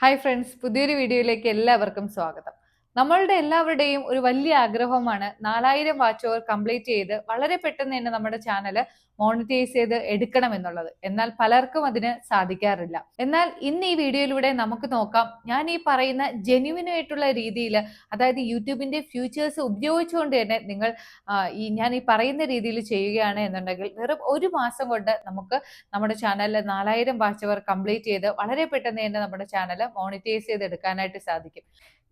Hi friends, പുതിയൊരു വീഡിയോയിലേക്ക് എല്ലാവർക്കും സ്വാഗതം. നമ്മളുടെ എല്ലാവരുടെയും ഒരു വലിയ ആഗ്രഹമാണ് 4000 വാച്ച് അവർ കംപ്ലീറ്റ് ചെയ്ത് വളരെ പെട്ടെന്ന് തന്നെ നമ്മുടെ ചാനൽ മോണിറ്റൈസ് ചെയ്ത് എടുക്കണം എന്നുള്ളത്. എന്നാൽ പലർക്കും അതിന് സാധിക്കാറില്ല. എന്നാൽ ഇന്ന് ഈ വീഡിയോയിലൂടെ നമുക്ക് നോക്കാം, ഞാൻ ഈ പറയുന്ന ജെന്യുവിൻ ആയിട്ടുള്ള രീതിയിൽ, അതായത് യൂട്യൂബിന്റെ ഫ്യൂച്ചേഴ്സ് ഉപയോഗിച്ചുകൊണ്ട് തന്നെ നിങ്ങൾ ഞാൻ ഈ പറയുന്ന രീതിയിൽ ചെയ്യുകയാണ് എന്നുണ്ടെങ്കിൽ വെറും ഒരു മാസം കൊണ്ട് നമുക്ക് നമ്മുടെ ചാനലിൽ 4000 വാച്ച് അവർ കംപ്ലീറ്റ് ചെയ്ത് വളരെ പെട്ടെന്ന് തന്നെ നമ്മുടെ ചാനൽ മോണിറ്റൈസ് ചെയ്ത് എടുക്കാനായിട്ട് സാധിക്കും.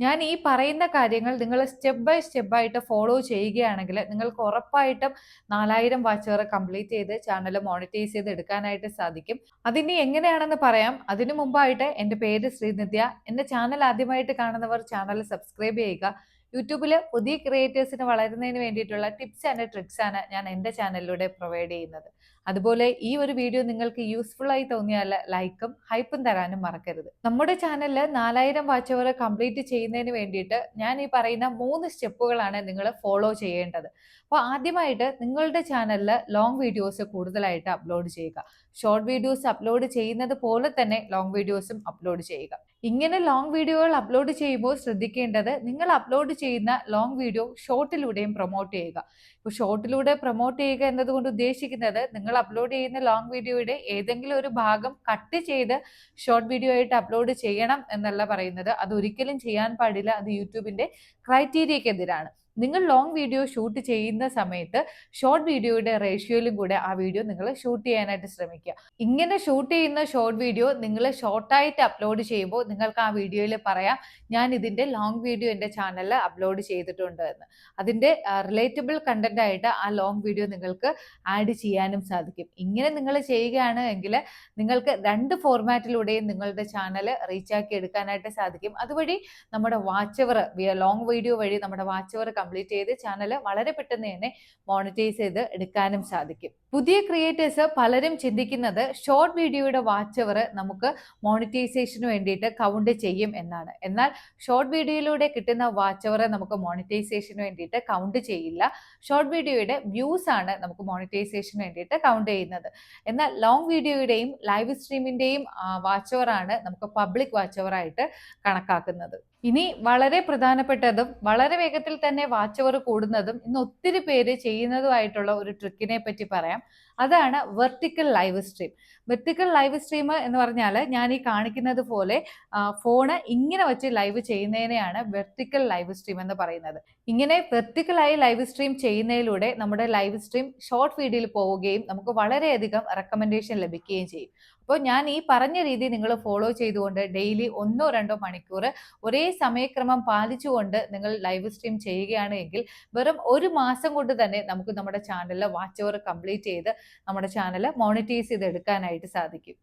ഞാൻ ഈ പറയുന്ന കാര്യങ്ങൾ നിങ്ങൾ സ്റ്റെപ്പ് ബൈ സ്റ്റെപ്പ് ആയിട്ട് ഫോളോ ചെയ്യുകയാണെങ്കിൽ നിങ്ങൾക്ക് ഉറപ്പായിട്ടും 4000 വാച്ച് അവർ കംപ്ലീറ്റ് ചെയ്ത് ചാനൽ മോണിറ്റൈസ് ചെയ്ത് എടുക്കാനായിട്ട് സാധിക്കും. അതിനി എങ്ങനെയാണെന്ന് പറയാം. അതിനു മുമ്പായിട്ട് എൻ്റെ പേര് ശ്രീനിത്യ. എൻ്റെ ചാനൽ ആദ്യമായിട്ട് കാണുന്നവർ ചാനൽ സബ്സ്ക്രൈബ് ചെയ്യുക. യൂട്യൂബിൽ പുതിയ ക്രിയേറ്റേഴ്സിന് വളരുന്നതിന് വേണ്ടിയിട്ടുള്ള ടിപ്സ് ആൻഡ് ട്രിക്സ് ആണ് ഞാൻ എൻ്റെ ചാനലിലൂടെ പ്രൊവൈഡ് ചെയ്യുന്നത്. അതുപോലെ ഈ ഒരു വീഡിയോ നിങ്ങൾക്ക് യൂസ്ഫുൾ ആയി തോന്നിയാൽ ലൈക്കും ഹൈപ്പും തരാനും മറക്കരുത്. നമ്മുടെ ചാനലിൽ 4000 വാച്ച് അവർ കംപ്ലീറ്റ് ചെയ്യുന്നതിന് വേണ്ടിയിട്ട് ഞാൻ ഈ പറയുന്ന 3 സ്റ്റെപ്പുകളാണ് നിങ്ങൾ ഫോളോ ചെയ്യേണ്ടത്. അപ്പോൾ ആദ്യമായിട്ട് നിങ്ങളുടെ ചാനലിൽ ലോങ് വീഡിയോസ് കൂടുതലായിട്ട് അപ്ലോഡ് ചെയ്യുക. ഷോർട്ട് വീഡിയോസ് അപ്ലോഡ് ചെയ്യുന്നത് പോലെ തന്നെ ലോങ് വീഡിയോസും അപ്ലോഡ് ചെയ്യുക. ഇങ്ങനെ ലോങ് വീഡിയോകൾ അപ്ലോഡ് ചെയ്യുമ്പോൾ ശ്രദ്ധിക്കേണ്ടത്, നിങ്ങൾ അപ്ലോഡ് ചെയ്യുന്ന ലോങ് വീഡിയോ ഷോർട്ടിലൂടെയും പ്രൊമോട്ട് ചെയ്യുക. ഇപ്പോൾ ഷോർട്ടിലൂടെ പ്രൊമോട്ട് ചെയ്യുക എന്നതുകൊണ്ട് ഉദ്ദേശിക്കുന്നത്, നിങ്ങൾ അപ്ലോഡ് ചെയ്യുന്ന ലോങ് വീഡിയോയുടെ ഏതെങ്കിലും ഒരു ഭാഗം കട്ട് ചെയ്ത് ഷോർട്ട് വീഡിയോ ആയിട്ട് അപ്ലോഡ് ചെയ്യണം എന്നല്ല പറയുന്നത്. അത് ഒരിക്കലും ചെയ്യാൻ പാടില്ല. അത് യൂട്യൂബിന്റെ ക്രൈറ്റീരിയക്കെതിരാണ്. നിങ്ങൾ ലോങ് വീഡിയോ ഷൂട്ട് ചെയ്യുന്ന സമയത്ത് ഷോർട്ട് വീഡിയോയുടെ റേഷ്യോയിലും കൂടെ ആ വീഡിയോ നിങ്ങൾ ഷൂട്ട് ചെയ്യാനായിട്ട് ശ്രമിക്കുക. ഇങ്ങനെ ഷൂട്ട് ചെയ്യുന്ന ഷോർട്ട് വീഡിയോ നിങ്ങൾ ഷോർട്ടായിട്ട് അപ്ലോഡ് ചെയ്യുമ്പോൾ നിങ്ങൾക്ക് ആ വീഡിയോയിൽ പറയാം, ഞാൻ ഇതിന്റെ ലോങ് വീഡിയോ എൻ്റെ ചാനലിൽ അപ്ലോഡ് ചെയ്തിട്ടുണ്ട് എന്ന്. അതിന്റെ റിലേറ്റബിൾ കണ്ടന്റ് ആയിട്ട് ആ ലോങ് വീഡിയോ നിങ്ങൾക്ക് ആഡ് ചെയ്യാനും സാധിക്കും. ഇങ്ങനെ നിങ്ങൾ ചെയ്യുകയാണ് എങ്കിൽ നിങ്ങൾക്ക് 2 ഫോർമാറ്റിലൂടെയും നിങ്ങളുടെ ചാനൽ റീച്ചാക്കി എടുക്കാനായിട്ട് സാധിക്കും. അതുവഴി നമ്മുടെ വാച്ച് അവർ, ലോങ് വീഡിയോ വഴി നമ്മുടെ വാച്ച് അവർ കംപ്ലീറ്റ് ചെയ്ത് ചാനൽ വളരെ പെട്ടെന്ന് തന്നെ മോണിറ്റൈസ് ചെയ്ത് എടുക്കാനും സാധിക്കും. പുതിയ ക്രിയേറ്റേഴ്സ് പലരും ചിന്തിക്കുന്നത് ഷോർട്ട് വീഡിയോയുടെ വാച്ച് അവർ നമുക്ക് മോണിറ്റൈസേഷന് വേണ്ടിയിട്ട് കൗണ്ട് ചെയ്യും എന്നാണ്. എന്നാൽ ഷോർട്ട് വീഡിയോയിലൂടെ കിട്ടുന്ന വാച്ച് അവർ നമുക്ക് മോണിറ്റൈസേഷന് വേണ്ടിയിട്ട് കൗണ്ട് ചെയ്യില്ല. ഷോർട്ട് വീഡിയോയുടെ വ്യൂസ് ആണ് നമുക്ക് മോണിറ്റൈസേഷന് വേണ്ടിയിട്ട് കൗണ്ട് ചെയ്യുന്നത്. എന്നാൽ ലോങ് വീഡിയോയുടെയും ലൈവ് സ്ട്രീമിന്റെയും വാച്ച് അവർ ആണ് നമുക്ക് പബ്ലിക് വാച്ച് അവർ ആയിട്ട് കണക്കാക്കുന്നത്. ഇനി വളരെ പ്രധാനപ്പെട്ടതും വളരെ വേഗത്തിൽ തന്നെ വാച്ച് അവർ കൂടുന്നതും ഇന്ന് ഒത്തിരി പേര് ചെയ്യുന്നതുമായിട്ടുള്ള ഒരു ട്രിക്കിനെ പറ്റി പറയാം. അതാണ് vertical live stream. Vertical live stream എന്ന് പറഞ്ഞാൽ ഞാൻ ഈ കാണിക്കുന്നത് പോലെ ഫോണ് ഇങ്ങനെ വെച്ച് ലൈവ് ചെയ്യുന്നതിനെയാണ് വെർട്ടിക്കൽ ലൈവ് സ്ട്രീം എന്ന് പറയുന്നത്. ഇങ്ങനെ വെർട്ടിക്കലായി ലൈവ് സ്ട്രീം ചെയ്യുന്നതിലൂടെ നമ്മുടെ ലൈവ് സ്ട്രീം ഷോർട്ട് വീഡിയോയിൽ പോവുകയും നമുക്ക് വളരെയധികം റെക്കമെൻഡേഷൻ ലഭിക്കുകയും ചെയ്യും. അപ്പോൾ ഞാൻ ഈ പറഞ്ഞ രീതി നിങ്ങൾ ഫോളോ ചെയ്തുകൊണ്ട് ഡെയിലി 1-2 മണിക്കൂർ ഒരേ സമയക്രമം പാലിച്ചുകൊണ്ട് നിങ്ങൾ ലൈവ് സ്ട്രീം ചെയ്യുകയാണ് എങ്കിൽ വെറും ഒരു മാസം കൊണ്ട് തന്നെ നമുക്ക് നമ്മുടെ ചാനലിൽ വാച്ച് അവർ കംപ്ലീറ്റ് ചെയ്ത് നമ്മുടെ ചാനൽ മോണിറ്റൈസ് ചെയ്ത് എടുക്കാനായിട്ട് സാധിക്കും.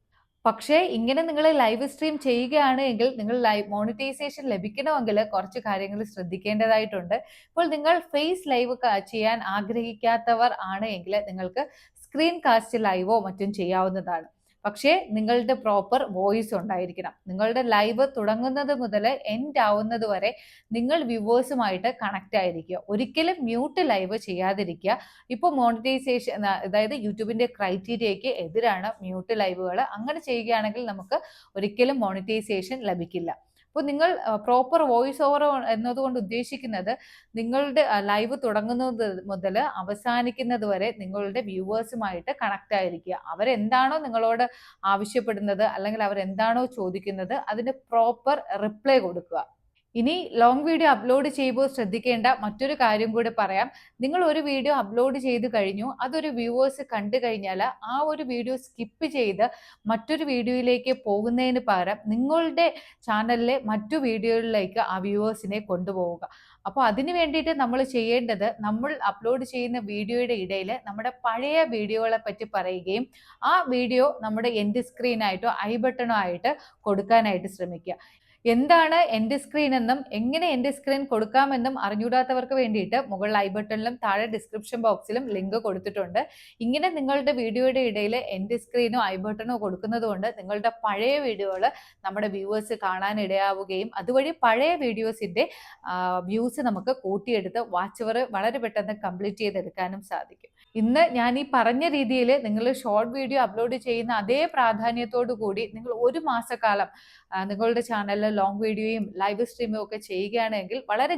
പക്ഷേ ഇങ്ങനെ നിങ്ങൾ ലൈവ് സ്ട്രീം ചെയ്യുകയാണ് എങ്കിൽ നിങ്ങൾ ലൈവ് മോണിറ്റൈസേഷൻ ലഭിക്കണമെങ്കിൽ കുറച്ച് കാര്യങ്ങൾ ശ്രദ്ധിക്കേണ്ടതായിട്ടുണ്ട്. ഇപ്പോൾ നിങ്ങൾ ഫേസ് ലൈവ് ചെയ്യാൻ ആഗ്രഹിക്കാത്തവർ ആണ് എങ്കിൽ നിങ്ങൾക്ക് സ്ക്രീൻ കാസ്റ്റ് ലൈവോ മറ്റും ചെയ്യാവുന്നതാണ്. പക്ഷേ നിങ്ങളുടെ പ്രോപ്പർ വോയിസ് ഉണ്ടായിരിക്കണം. നിങ്ങളുടെ ലൈവ് തുടങ്ങുന്നത് മുതൽ എൻഡ് ആവുന്നത് വരെ നിങ്ങൾ വ്യൂവേഴ്സുമായിട്ട് കണക്ട് ആയിരിക്കുക. ഒരിക്കലും മ്യൂട്ട് ലൈവ് ചെയ്യാതിരിക്കുക. ഇപ്പോൾ മോണിറ്റൈസേഷൻ, അതായത് യൂട്യൂബിന്റെ ക്രൈറ്റീരിയയ്ക്ക് എതിരാണ് മ്യൂട്ട് ലൈവുകൾ. അങ്ങനെ ചെയ്യുകയാണെങ്കിൽ നമുക്ക് ഒരിക്കലും മോണിറ്റൈസേഷൻ ലഭിക്കില്ല. അപ്പോൾ നിങ്ങൾ പ്രോപ്പർ വോയിസ് ഓവർ എന്നതുകൊണ്ട് ഉദ്ദേശിക്കുന്നത്, നിങ്ങളുടെ ലൈവ് തുടങ്ങുന്നത് മുതൽ അവസാനിക്കുന്നത് വരെ നിങ്ങളുടെ വ്യൂവേഴ്സുമായിട്ട് കണക്ട് ആയിരിക്കുക. അവരെന്താണോ നിങ്ങളോട് ആവശ്യപ്പെടുന്നത് അല്ലെങ്കിൽ അവരെന്താണോ ചോദിക്കുന്നത് അതിന് പ്രോപ്പർ റിപ്ലൈ കൊടുക്കുക. ഇനി ലോങ് വീഡിയോ അപ്ലോഡ് ചെയ്യുമ്പോൾ ശ്രദ്ധിക്കേണ്ട മറ്റൊരു കാര്യം കൂടി പറയാം. നിങ്ങൾ ഒരു വീഡിയോ അപ്ലോഡ് ചെയ്ത് കഴിഞ്ഞു, അതൊരു വ്യൂവേഴ്സ് കണ്ടു കഴിഞ്ഞാൽ ആ ഒരു വീഡിയോ സ്കിപ്പ് ചെയ്ത് മറ്റൊരു വീഡിയോയിലേക്ക് പോകുന്നതിന് പകരം നിങ്ങളുടെ ചാനലിലെ മറ്റു വീഡിയോകളിലേക്ക് ആ വ്യൂവേഴ്സിനെ കൊണ്ടുപോവുക. അപ്പോൾ അതിന് വേണ്ടിയിട്ട് നമ്മൾ ചെയ്യേണ്ടത്, നമ്മൾ അപ്ലോഡ് ചെയ്യുന്ന വീഡിയോയുടെ ഇടയിൽ നമ്മുടെ പഴയ വീഡിയോകളെ പറ്റി പറയുകയും ആ വീഡിയോ നമ്മുടെ എൻഡ് സ്ക്രീനായിട്ടോ ഐ ബട്ടണോ ആയിട്ട് കൊടുക്കാനായിട്ട് ശ്രമിക്കുക. എന്താണ് എൻഡ് സ്ക്രീൻ എന്നും എങ്ങനെ എൻഡ് സ്ക്രീൻ കൊടുക്കാമെന്നും അറിഞ്ഞൂടാത്തവർക്ക് വേണ്ടിയിട്ട് മുകളിൽ ഐ ബട്ടണിലും താഴെ ഡിസ്ക്രിപ്ഷൻ ബോക്സിലും ലിങ്ക് കൊടുത്തിട്ടുണ്ട്. ഇങ്ങനെ നിങ്ങളുടെ വീഡിയോയുടെ ഇടയിൽ എൻഡ് സ്ക്രീനോ ഐ ബട്ടണോ കൊടുക്കുന്നത് കൊണ്ട് നിങ്ങളുടെ പഴയ വീഡിയോകൾ നമ്മുടെ വ്യൂവേഴ്സ് കാണാൻ ഇടയാവുകയും അതുവഴി പഴയ വീഡിയോസിന്റെ വ്യൂസ് നമുക്ക് കൂട്ടിയെടുത്ത് വാച്ച് അവർ വളരെ പെട്ടെന്ന് കംപ്ലീറ്റ് ചെയ്തെടുക്കാനും സാധിക്കും. ഇന്ന് ഞാൻ ഈ പറഞ്ഞ രീതിയിൽ നിങ്ങൾ ഷോർട്ട് വീഡിയോ അപ്ലോഡ് ചെയ്യുന്ന അതേ പ്രാധാന്യത്തോടു കൂടി നിങ്ങൾ ഒരു മാസക്കാലം നിങ്ങളുടെ ചാനലിൽ ലോങ് വീഡിയോയും ലൈവ് സ്ട്രീമും ഒക്കെ ചെയ്യുകയാണെങ്കിൽ വളരെ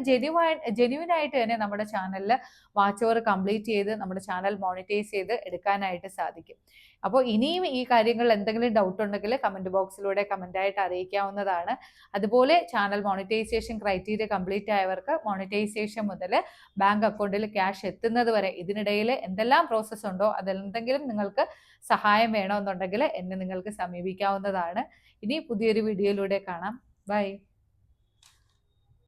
ജെന്യുവൻ ആയിട്ട് തന്നെ നമ്മുടെ ചാനലിൽ വാച്ച് ഓവർ കംപ്ലീറ്റ് ചെയ്ത് നമ്മുടെ ചാനൽ മോണിറ്റൈസ് ചെയ്ത് എടുക്കാനായിട്ട് സാധിക്കും. അപ്പോൾ ഇനിയും ഈ കാര്യങ്ങളിൽ എന്തെങ്കിലും ഡൗട്ട് ഉണ്ടെങ്കിൽ കമന്റ് ബോക്സിലൂടെ കമന്റായിട്ട് അറിയിക്കാവുന്നതാണ്. അതുപോലെ ചാനൽ മോണിറ്റൈസേഷൻ ക്രൈറ്റീരിയ കംപ്ലീറ്റ് ആയവർക്ക് മോണിറ്റൈസേഷൻ മുതൽ ബാങ്ക് അക്കൗണ്ടിൽ ക്യാഷ് എത്തുന്നത് വരെ ഇതിനിടയിൽ എന്തെല്ലാം പ്രോസസ്സ് ഉണ്ടോ അതെന്തെങ്കിലും നിങ്ങൾക്ക് സഹായം വേണമെന്നുണ്ടെങ്കിൽ എന്നെ നിങ്ങൾക്ക് സമീപിക്കാവുന്നതാണ്. ഇനി പുതിയൊരു വീഡിയോയിലൂടെ കാണാം. ബൈ.